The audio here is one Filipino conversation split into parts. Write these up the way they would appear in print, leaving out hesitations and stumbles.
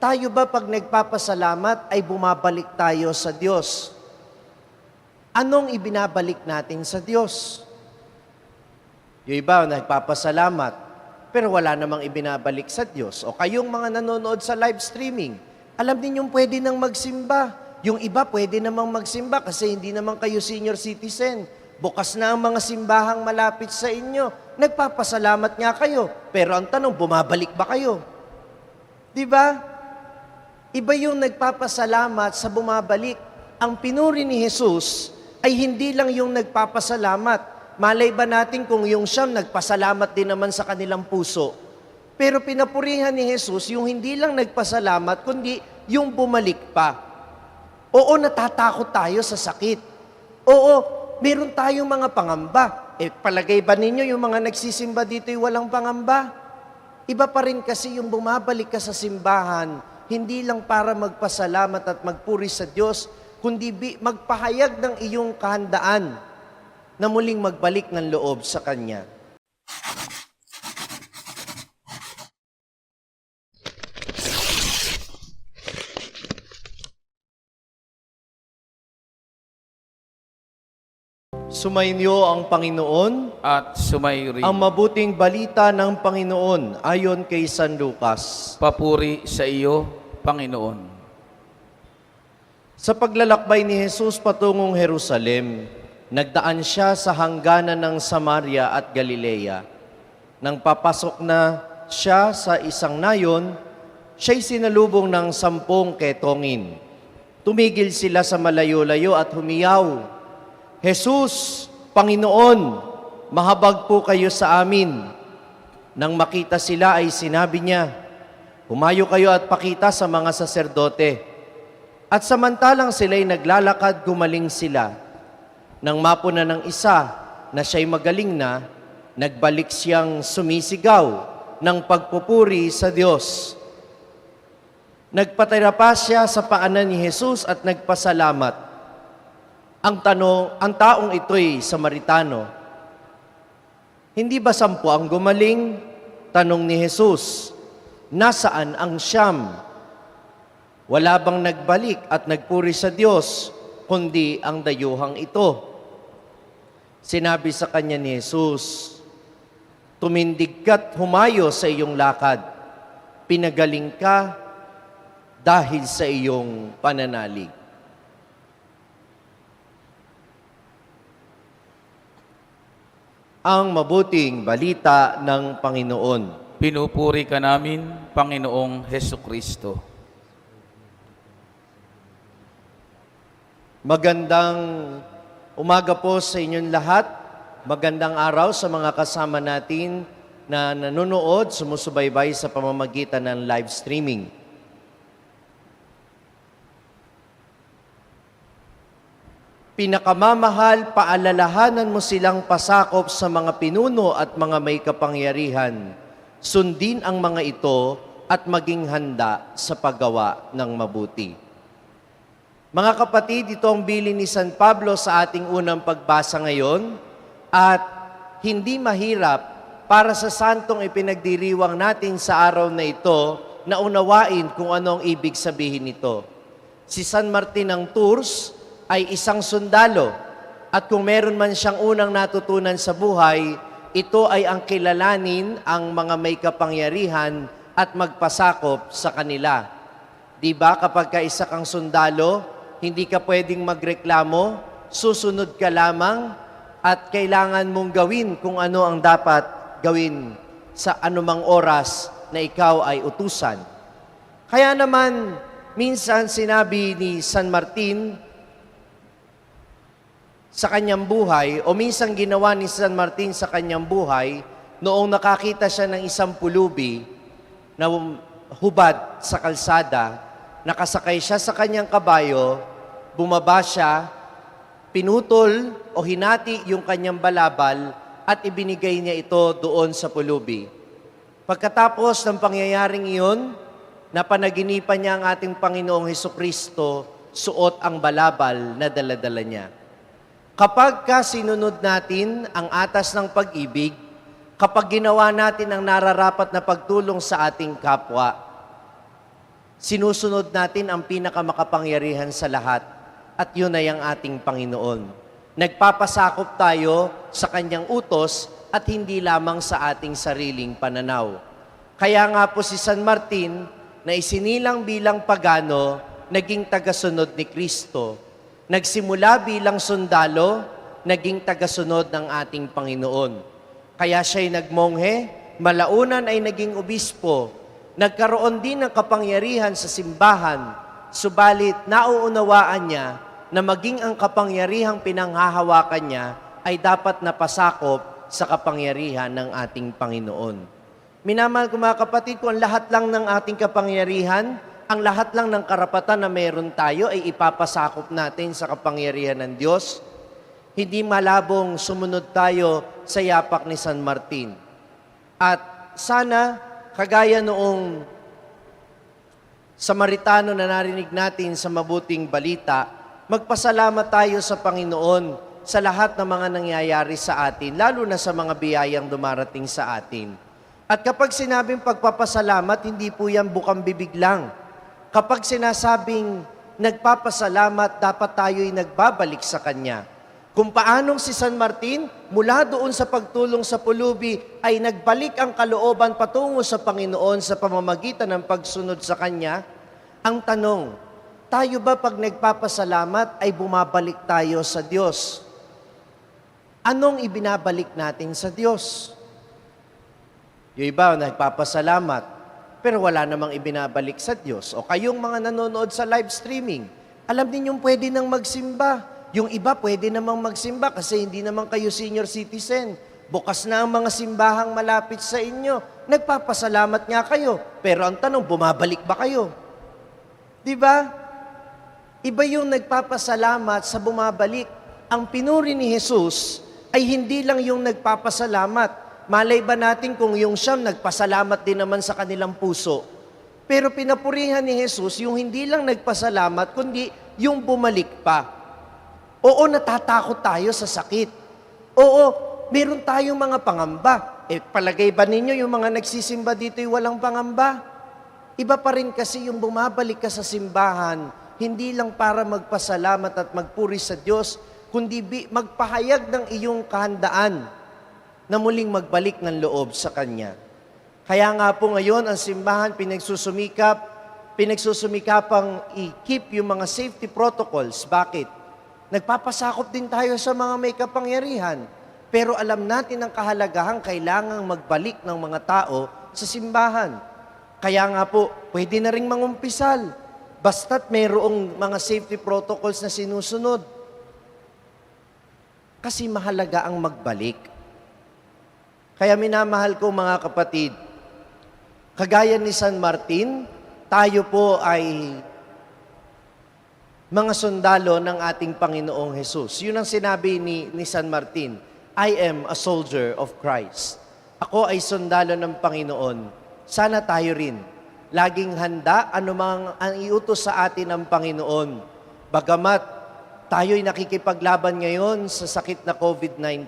tayo ba pag nagpapasalamat ay bumabalik tayo sa Diyos? Anong ibinabalik natin sa Diyos? Yung iba, nagpapasalamat, pero wala namang ibinabalik sa Diyos. O kayong mga nanonood sa live streaming, alam ninyong pwede nang magsimba. Yung iba, pwede namang magsimba kasi hindi naman kayo senior citizen. Bukas na ang mga simbahang malapit sa inyo. Nagpapasalamat nga kayo, pero ang tanong, bumabalik ba kayo? Di ba? Iba yung nagpapasalamat sa bumabalik. Ang pinuri ni Jesus ay hindi lang yung nagpapasalamat. Malay ba natin kung yung siyam nagpasalamat din naman sa kanilang puso? Pero pinapurihan ni Jesus yung hindi lang nagpasalamat, kundi yung bumalik pa. Oo, natatakot tayo sa sakit. Oo, meron tayong mga pangamba. Palagay ba ninyo yung mga nagsisimba dito ay walang pangamba? Iba pa rin kasi yung bumabalik ka sa simbahan, hindi lang para magpasalamat at magpuri sa Diyos, kundi magpahayag ng iyong kahandaan na muling magbalik ng loob sa Kanya. Sumainyo ang Panginoon at sumayo rin. ang mabuting balita ng Panginoon ayon kay San Lucas. Papuri sa iyo, Panginoon. Sa paglalakbay ni Jesus patungong Jerusalem, nagdaan siya sa hangganan ng Samaria at Galilea. Nang papasok na siya sa isang nayon, siya'y sinalubong ng 10 ketongin. Tumigil sila sa malayo-layo at humiyaw, "Jesus, Panginoon, mahabag po kayo sa amin." Nang makita sila ay sinabi niya, "Humayo kayo at pakita sa mga saserdote." At samantalang sila'y naglalakad, gumaling sila. Nang mapuna ng isa na siya'y magaling na, nagbalik siyang sumisigaw ng pagpupuri sa Diyos. Nagpatira pa siya sa paanan ni Jesus at nagpasalamat. Ang taong ito'y Samaritano. Hindi ba 10 ang gumaling? Tanong ni Jesus, nasaan ang 9? Wala bang nagbalik at nagpuri sa Diyos, kundi ang dayuhang ito? Sinabi sa kanya ni Jesus, tumindig ka't humayo sa iyong lakad. Pinagaling ka dahil sa iyong pananalig. Ang mabuting balita ng Panginoon. Pinupuri ka namin, Panginoong Hesukristo. Magandang umaga po sa inyong lahat. Magandang araw sa mga kasama natin na nanonood, sumusubaybay sa pamamagitan ng live streaming. Pinakamamahal, paalalahanan mo silang pasakop sa mga pinuno at mga may kapangyarihan. Sundin ang mga ito at maging handa sa paggawa ng mabuti. Mga kapatid, ito ang bilin ni San Pablo sa ating unang pagbasa ngayon at hindi mahirap para sa santong ipinagdiriwang natin sa araw na ito na unawain kung ano ang ibig sabihin nito. Si San Martin ng Tours ay isang sundalo at kung meron man siyang unang natutunan sa buhay, ito ay ang kilalanin ang mga may kapangyarihan at magpasakop sa kanila. Diba kapag isa kang sundalo, hindi ka pwedeng magreklamo, susunod ka lamang at kailangan mong gawin kung ano ang dapat gawin sa anumang oras na ikaw ay utusan. Kaya naman, minsan sinabi ni San Martin sa kanyang buhay, o minsan ginawa ni San Martin sa kanyang buhay, noong nakakita siya ng isang pulubi na hubad sa kalsada, nakasakay siya sa kanyang kabayo, bumaba siya, pinutol o hinati yung kanyang balabal at ibinigay niya ito doon sa pulubi. Pagkatapos ng pangyayaring iyon, napanaginipan niya ang ating Panginoong Hesukristo, suot ang balabal na dala-dala niya. Kapag sinunod natin ang atas ng pag-ibig, kapag ginawa natin ang nararapat na pagtulong sa ating kapwa, Sinusunod natin ang pinakamakapangyarihan sa lahat at yun ay ang ating Panginoon. Nagpapasakop tayo sa Kanyang utos at hindi lamang sa ating sariling pananaw. Kaya nga po si San Martin na isinilang bilang pagano, naging tagasunod ni Kristo. Nagsimula bilang sundalo, naging tagasunod ng ating Panginoon. Kaya siya'y nagmonghe, malaunan ay naging obispo, nagkaroon din ng kapangyarihan sa simbahan, subalit nauunawaan niya na maging ang kapangyarihang pinanghahawakan niya ay dapat napasakop sa kapangyarihan ng ating Panginoon. Minamahal ko mga kapatid, kung lahat lang ng ating kapangyarihan, ang lahat lang ng karapatan na meron tayo ay ipapasakop natin sa kapangyarihan ng Diyos, hindi malabong sumunod tayo sa yapak ni San Martin. At sana, kagaya noong Samaritano na narinig natin sa mabuting balita, magpasalamat tayo sa Panginoon sa lahat ng mga nangyayari sa atin, lalo na sa mga biyayang dumarating sa atin. At kapag sinabing pagpapasalamat, hindi po yan bukang bibig lang. Kapag sinasabing nagpapasalamat, dapat tayo'y nagbabalik sa Kanya. Kung paanong si San Martin, mula doon sa pagtulong sa pulubi, ay nagbalik ang kalooban patungo sa Panginoon sa pamamagitan ng pagsunod sa Kanya, ang tanong, tayo ba pag nagpapasalamat ay bumabalik tayo sa Diyos? Anong ibinabalik natin sa Diyos? Yung iba, nagpapasalamat, pero wala namang ibinabalik sa Diyos. O kayong mga nanonood sa live streaming, alam ninyong pwede nang magsimba. Yung iba pwede namang magsimba kasi hindi naman kayo senior citizen. Bukas na ang mga simbahang malapit sa inyo. Nagpapasalamat nga kayo. Pero ang tanong, bumabalik ba kayo? Di ba? Iba yung nagpapasalamat sa bumabalik. Ang pinuri ni Jesus ay hindi lang yung nagpapasalamat. Malay ba natin kung yung siyam nagpasalamat din naman sa kanilang puso? Pero pinapurihan ni Jesus yung hindi lang nagpasalamat, kundi yung bumalik pa. Oo, natatakot tayo sa sakit. Oo, meron tayong mga pangamba. Palagay ba ninyo yung mga nagsisimba dito ay walang pangamba? Iba pa rin kasi yung bumabalik ka sa simbahan, hindi lang para magpasalamat at magpuri sa Diyos, kundi magpahayag ng iyong kahandaan na muling magbalik ng loob sa Kanya. Kaya nga po ngayon, ang simbahan pinagsusumikapang i-keep yung mga safety protocols. Bakit? Nagpapasakop din tayo sa mga may kapangyarihan. Pero alam natin ang kahalagahan kailangang magbalik ng mga tao sa simbahan. Kaya nga po, pwede na ring mangumpisal. Basta't mayroong mga safety protocols na sinusunod. Kasi mahalaga ang magbalik. Kaya minamahal ko mga kapatid, kagaya ni San Martin, tayo po ay mga sundalo ng ating Panginoong Jesus. Yun ang sinabi ni San Martin, I am a soldier of Christ. Ako ay sundalo ng Panginoon. Sana tayo rin. Laging handa anumang ang iutos sa atin ng Panginoon. Bagamat tayo'y nakikipaglaban ngayon sa sakit na COVID-19,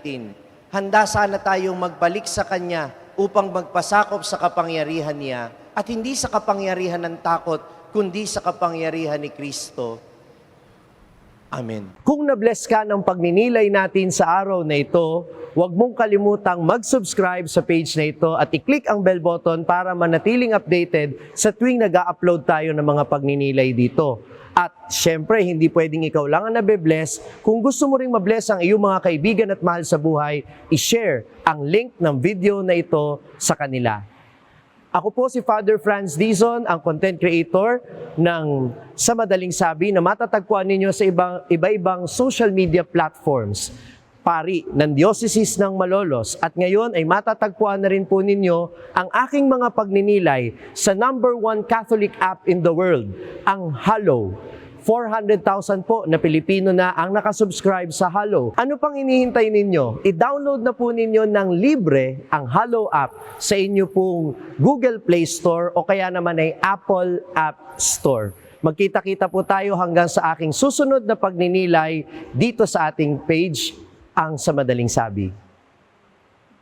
handa sana tayong magbalik sa Kanya upang magpasakop sa kapangyarihan niya at hindi sa kapangyarihan ng takot, kundi sa kapangyarihan ni Kristo. Amen. Kung na-bless ka ng pagninilay natin sa araw na ito, huwag mong kalimutang mag-subscribe sa page na ito at i-click ang bell button para manatiling updated sa tuwing nag-upload tayo ng mga pagninilay dito. At syempre, hindi pwedeng ikaw lang ang nabe-bless. Kung gusto mo ring ma-bless ang iyong mga kaibigan at mahal sa buhay, i-share ang link ng video na ito sa kanila. Ako po si Father Franz Dizon, ang content creator ng Sa Madaling Sabi na matatagpuan ninyo sa iba-ibang social media platforms. Pari ng Diocese ng Malolos at ngayon ay matatagpuan na rin po ninyo ang aking mga pagninilay sa #1 Catholic app in the world, ang Hallow. 400,000 po na Pilipino na ang nakasubscribe sa Hallow. Ano pang hinihintay ninyo? I-download na po ninyo ng libre ang Hallow app sa inyo pong Google Play Store o kaya naman ay Apple App Store. Magkita-kita po tayo hanggang sa aking susunod na pagninilay dito sa ating page, ang Sa Madaling Sabi.